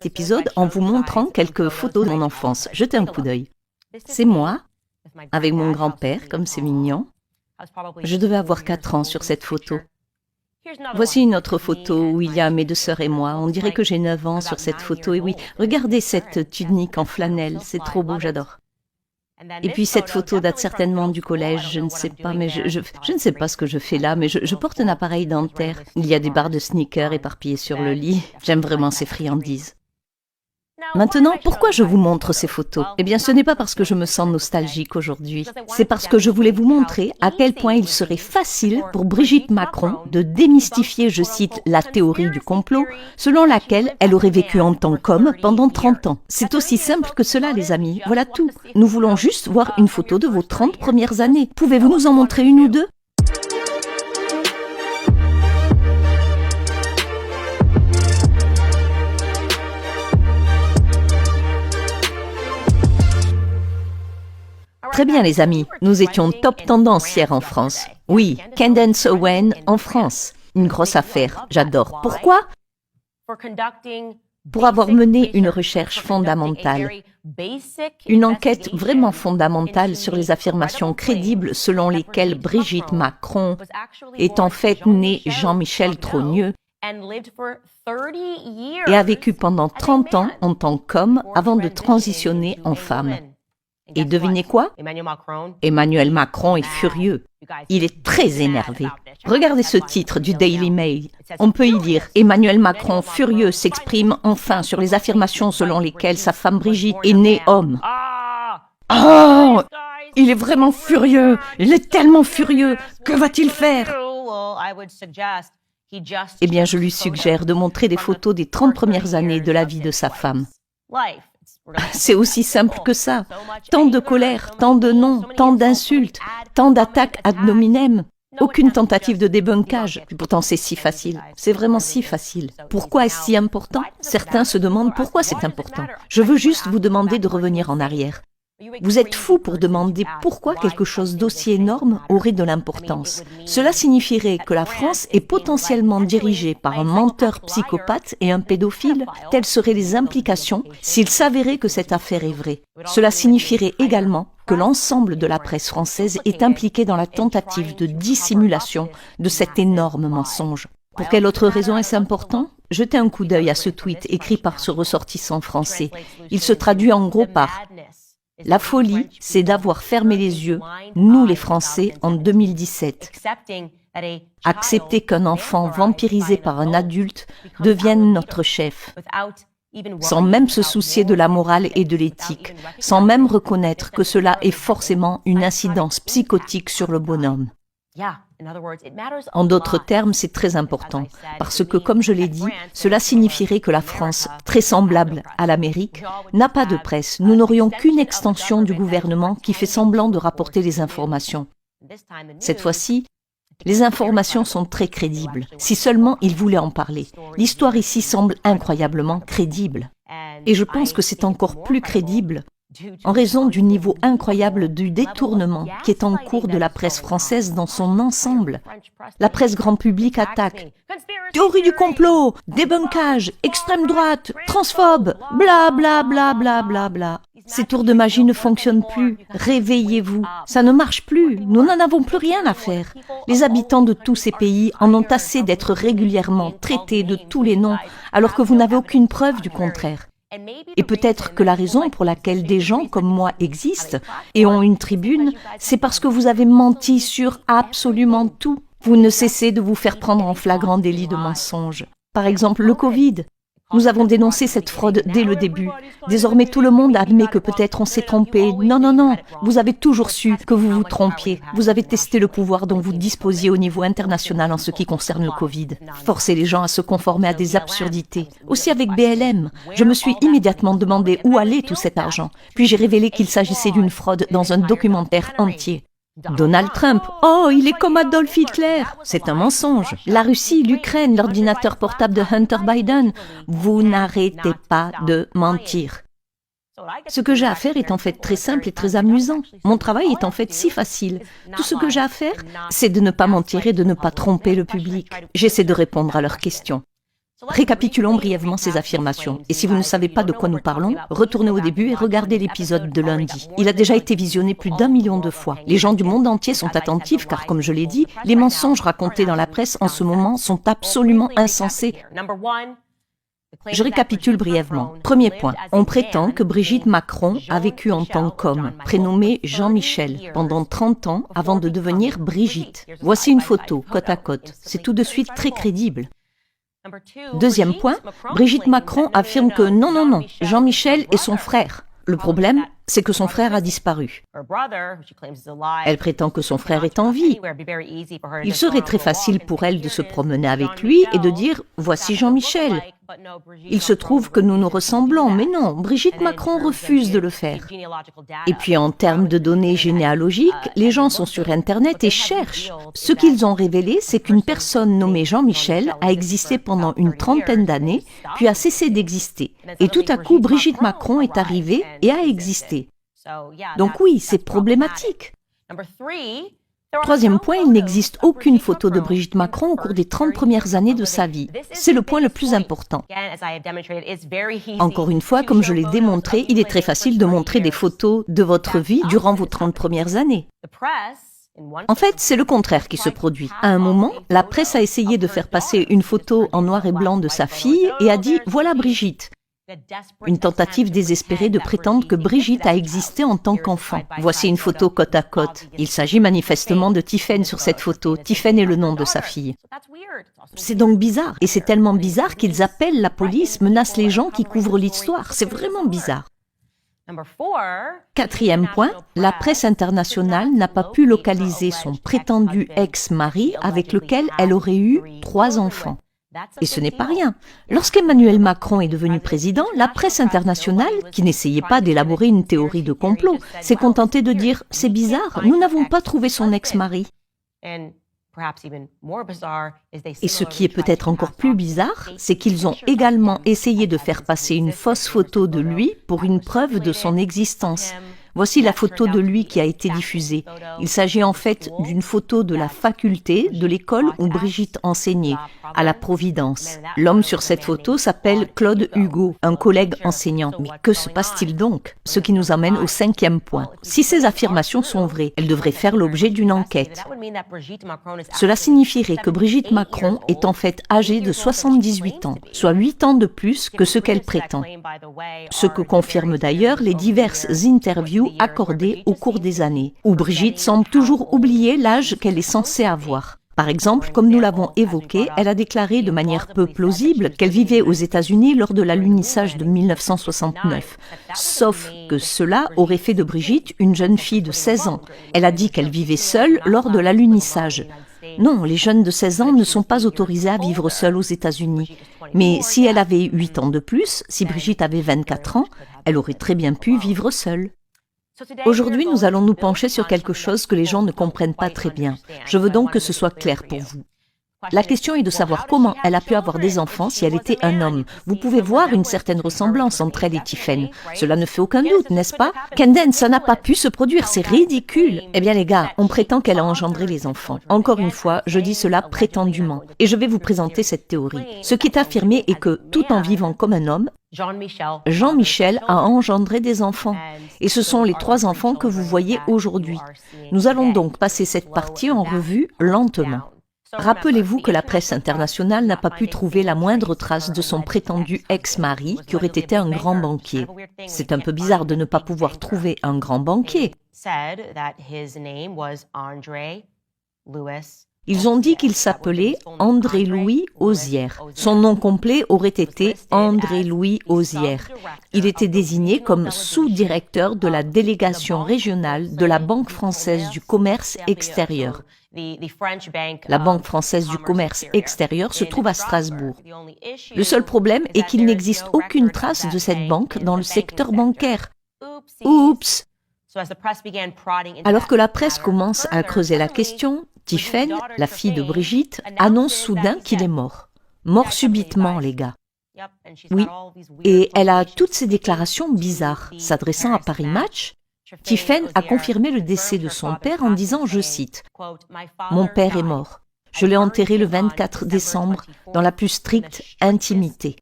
épisode en vous montrant quelques photos de mon enfance. Jetez un coup d'œil. C'est moi, avec mon grand-père, comme c'est mignon. Je devais avoir 4 ans sur cette photo. Voici une autre photo où il y a mes 2 sœurs et moi. On dirait que j'ai 9 ans sur cette photo. Et oui, regardez cette tunique en flanelle, c'est trop beau, j'adore. Et puis cette photo date certainement du collège, je ne sais pas, mais je ne sais pas ce que je fais là, mais je porte un appareil dentaire. Il y a des barres de sneakers éparpillées sur le lit. J'aime vraiment ces friandises. Maintenant, pourquoi je vous montre ces photos? Eh bien, ce n'est pas parce que je me sens nostalgique aujourd'hui. C'est parce que je voulais vous montrer à quel point il serait facile pour Brigitte Macron de démystifier, je cite, la théorie du complot, selon laquelle elle aurait vécu en tant qu'homme pendant 30 ans. C'est aussi simple que cela, les amis. Voilà tout. Nous voulons juste voir une photo de vos 30 premières années. Pouvez-vous nous en montrer une ou deux? Très bien les amis, nous étions top tendance hier en France. Oui, Candace Owen en France. Une grosse affaire, j'adore. Pourquoi? Pour avoir mené une recherche fondamentale. Une enquête vraiment fondamentale sur les affirmations crédibles selon lesquelles Brigitte Macron est en fait née Jean-Michel Trogneux et a vécu pendant 30 ans en tant qu'homme avant de transitionner en femme. Et devinez quoi? Emmanuel Macron est furieux. Il est très énervé. Regardez ce titre du Daily Mail. On peut y lire « Emmanuel Macron, furieux, s'exprime enfin sur les affirmations selon lesquelles sa femme Brigitte est née homme. » Oh! Il est vraiment furieux. Il est tellement furieux. Que va-t-il faire? Eh bien, je lui suggère de montrer des photos des 30 premières années de la vie de sa femme. C'est aussi simple que ça. Tant de colère, tant de noms, tant d'insultes, tant d'attaques ad nominem. Aucune tentative de débunkage. Pourtant, c'est si facile. C'est vraiment si facile. Pourquoi est-ce si important? Certains se demandent pourquoi c'est important. Je veux juste vous demander de revenir en arrière. Vous êtes fou pour demander pourquoi quelque chose d'aussi énorme aurait de l'importance. Cela signifierait que la France est potentiellement dirigée par un menteur psychopathe et un pédophile. Telles seraient les implications s'il s'avérait que cette affaire est vraie. Cela signifierait également que l'ensemble de la presse française est impliquée dans la tentative de dissimulation de cet énorme mensonge. Pour quelle autre raison est-ce important? Jetez un coup d'œil à ce tweet écrit par ce ressortissant français. Il se traduit en gros par « La folie, c'est d'avoir fermé les yeux, nous les Français, en 2017. Accepter qu'un enfant vampirisé par un adulte devienne notre chef, sans même se soucier de la morale et de l'éthique, sans même reconnaître que cela ait forcément une incidence psychotique sur le bonhomme. » En d'autres termes, c'est très important, parce que, comme je l'ai dit, cela signifierait que la France, très semblable à l'Amérique, n'a pas de presse. Nous n'aurions qu'une extension du gouvernement qui fait semblant de rapporter les informations. Cette fois-ci, les informations sont très crédibles, si seulement ils voulaient en parler. L'histoire ici semble incroyablement crédible. Et je pense que c'est encore plus crédible en raison du niveau incroyable du détournement qui est en cours de la presse française dans son ensemble. La presse grand public attaque. Théorie du complot, débunkage, extrême droite, transphobe, bla bla bla bla bla bla. Ces tours de magie ne fonctionnent plus. Réveillez-vous. Ça ne marche plus. Nous n'en avons plus rien à faire. Les habitants de tous ces pays en ont assez d'être régulièrement traités de tous les noms alors que vous n'avez aucune preuve du contraire. Et peut-être que la raison pour laquelle des gens comme moi existent et ont une tribune, c'est parce que vous avez menti sur absolument tout. Vous ne cessez de vous faire prendre en flagrant délit de mensonge. Par exemple, le Covid. Nous avons dénoncé cette fraude dès le début. Désormais, tout le monde admet que peut-être on s'est trompé. Non, non, non. Vous avez toujours su que vous vous trompiez. Vous avez testé le pouvoir dont vous disposiez au niveau international en ce qui concerne le Covid. Forcez les gens à se conformer à des absurdités. Aussi avec BLM. Je me suis immédiatement demandé où allait tout cet argent. Puis j'ai révélé qu'il s'agissait d'une fraude dans un documentaire entier. Donald Trump, oh, il est comme Adolf Hitler. C'est un mensonge. La Russie, l'Ukraine, l'ordinateur portable de Hunter Biden. Vous n'arrêtez pas de mentir. Ce que j'ai à faire est en fait très simple et très amusant. Mon travail est en fait si facile. Tout ce que j'ai à faire, c'est de ne pas mentir et de ne pas tromper le public. J'essaie de répondre à leurs questions. Récapitulons brièvement ces affirmations. Et si vous ne savez pas de quoi nous parlons, retournez au début et regardez l'épisode de lundi. Il a déjà été visionné plus d'1 million de fois. Les gens du monde entier sont attentifs car, comme je l'ai dit, les mensonges racontés dans la presse en ce moment sont absolument insensés. Je récapitule brièvement. Premier point, on prétend que Brigitte Macron a vécu en tant qu'homme, prénommé Jean-Michel, pendant 30 ans avant de devenir Brigitte. Voici une photo, côte à côte. C'est tout de suite très crédible. Deuxième point, Brigitte Macron affirme que non, Jean-Michel est son frère. Le problème, c'est que son frère a disparu. Elle prétend que son frère est en vie. Il serait très facile pour elle de se promener avec lui et de dire « Voici Jean-Michel ». Il se trouve que nous nous ressemblons, mais non, Brigitte Macron refuse de le faire. Et puis en termes de données généalogiques, les gens sont sur Internet et cherchent. Ce qu'ils ont révélé, c'est qu'une personne nommée Jean-Michel a existé pendant une 30aine d'années, puis a cessé d'exister. Et tout à coup, Brigitte Macron est arrivée et a existé. Donc oui, c'est problématique. Troisième point, il n'existe aucune photo de Brigitte Macron au cours des 30 premières années de sa vie. C'est le point le plus important. Encore une fois, comme je l'ai démontré, il est très facile de montrer des photos de votre vie durant vos 30 premières années. En fait, c'est le contraire qui se produit. À un moment, la presse a essayé de faire passer une photo en noir et blanc de sa fille et a dit « Voilà Brigitte ». Une tentative désespérée de prétendre que Brigitte a existé en tant qu'enfant. Voici une photo côte à côte. Il s'agit manifestement de Tiffen sur cette photo. Tiffen est le nom de sa fille. C'est donc bizarre. Et c'est tellement bizarre qu'ils appellent la police, menacent les gens qui couvrent l'histoire. C'est vraiment bizarre. Quatrième point, la presse internationale n'a pas pu localiser son prétendu ex-mari avec lequel elle aurait eu 3 enfants. Et ce n'est pas rien. Lorsqu'Emmanuel Macron est devenu président, la presse internationale, qui n'essayait pas d'élaborer une théorie de complot, s'est contentée de dire « C'est bizarre, nous n'avons pas trouvé son ex-mari ». Et ce qui est peut-être encore plus bizarre, c'est qu'ils ont également essayé de faire passer une fausse photo de lui pour une preuve de son existence. Voici la photo de lui qui a été diffusée. Il s'agit en fait d'une photo de la faculté de l'école où Brigitte enseignait, à la Providence. L'homme sur cette photo s'appelle Claude Hugo, un collègue enseignant. Mais que se passe-t-il donc? Ce qui nous amène au 5e point. Si ces affirmations sont vraies, elles devraient faire l'objet d'une enquête. Cela signifierait que Brigitte Macron est en fait âgée de 78 ans, soit 8 ans de plus que ce qu'elle prétend. Ce que confirment d'ailleurs les diverses interviews accordées au cours des années, où Brigitte semble toujours oublier l'âge qu'elle est censée avoir. Par exemple, comme nous l'avons évoqué, elle a déclaré de manière peu plausible qu'elle vivait aux États-Unis lors de l'alunissage de 1969. Sauf que cela aurait fait de Brigitte une jeune fille de 16 ans. Elle a dit qu'elle vivait seule lors de l'alunissage. Non, les jeunes de 16 ans ne sont pas autorisés à vivre seuls aux États-Unis. Mais si elle avait 8 ans de plus, si Brigitte avait 24 ans, elle aurait très bien pu vivre seule. Aujourd'hui, nous allons nous pencher sur quelque chose que les gens ne comprennent pas très bien. Je veux donc que ce soit clair pour vous. La question est de savoir comment elle a pu avoir des enfants si elle était un homme. Vous pouvez voir une certaine ressemblance entre elle et Tiffen. Cela ne fait aucun doute, n'est-ce pas? Kenden, ça n'a pas pu se produire, c'est ridicule. Eh bien les gars, on prétend qu'elle a engendré les enfants. Encore une fois, je dis cela prétendument. Et je vais vous présenter cette théorie. Ce qui est affirmé est que, tout en vivant comme un homme, Jean-Michel a engendré des enfants. Et ce sont les 3 enfants que vous voyez aujourd'hui. Nous allons donc passer cette partie en revue lentement. Rappelez-vous que la presse internationale n'a pas pu trouver la moindre trace de son prétendu ex-mari qui aurait été un grand banquier. C'est un peu bizarre de ne pas pouvoir trouver un grand banquier. Ils ont dit qu'il s'appelait André-Louis Osière. Son nom complet aurait été André-Louis Osière. Il était désigné comme sous-directeur de la délégation régionale de la Banque française du commerce extérieur. La Banque française du commerce extérieur se trouve à Strasbourg. Le seul problème est qu'il n'existe aucune trace de cette banque dans le secteur bancaire. Oups! Alors que la presse commence à creuser la question, Tiffen, la fille de Brigitte, annonce soudain qu'il est mort. Mort subitement, les gars. Oui, et elle a toutes ces déclarations bizarres. S'adressant à Paris Match, Tiffen a confirmé le décès de son père en disant, je cite, « Mon père est mort. Je l'ai enterré le 24 décembre dans la plus stricte intimité.